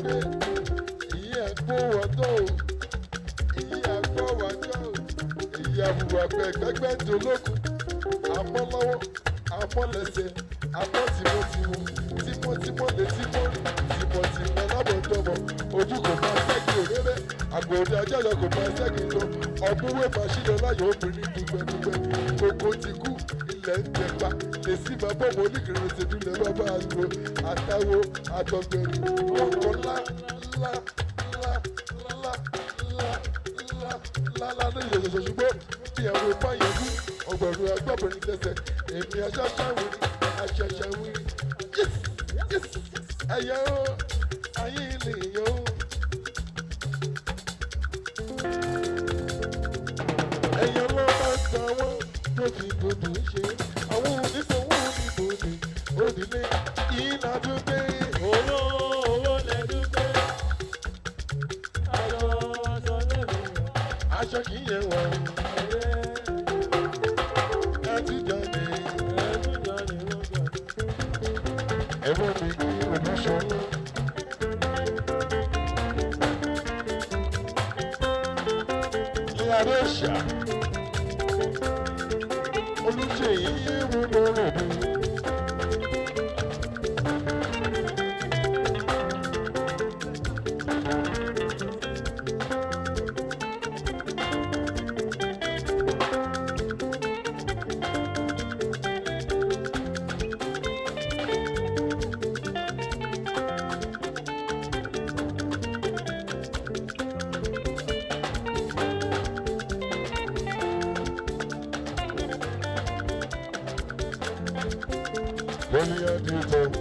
gbé ìyí ẹ̀gbọ́ wọ́tọ́ ìyí ẹ̀gbọ́ wọ́tọ́ ìyí àbùwà gbẹ̀gbẹ́gbẹ́ dolókun àmọ́lọ́wọ́ àmọ́lẹ́sẹ̀ àmọ́tìmọ́tìmọ́ tímọ́tímọ́ létí mọ́rin tìmọ̀tìmọ́ lábọ̀dọ́mọ̀ ojú kò máa ṣẹ́gi òréré àgbòdì ajáyọ kò máa ṣẹ́gi lọ ọ̀búnwé màṣínà láyọ̀ obìnrin dùgbẹ́dùgbẹ́ gbogbo ti kú ilẹ̀ ń jẹpa lè sí máa bọ́ mọ́ oníkìrì ṣèdúlẹ̀ bàbá àgbo àtàwọ àtọ̀gbẹ̀rì ọkọ̀ ńlá ní ìyẹ̀yẹ̀ ṣùgbọ́n bí àwọn ipá yẹn kú ọgbẹ̀rún agbábọ̀rin tẹ̀sẹ̀ èmi aṣáṣáwìrì aṣaṣáwìrì ẹ̀yẹ o ayé ilé yẹn o. ẹ̀yẹ ló máa ń ta wọ́n tó fi gbogbo ṣe àwọn oníṣòwò oníbòde onílé ìlàdúgbé owó lẹ́dúgbé. aṣọ kì í yẹ wọ̀ ẹtú jáde ẹ̀fọ́ mi kí olùṣọ́lá. ìyàrá ẹ̀ṣà olùṣèyí wọ́n lọ́rọ̀ mi. Lórí ẹ̀dí tó.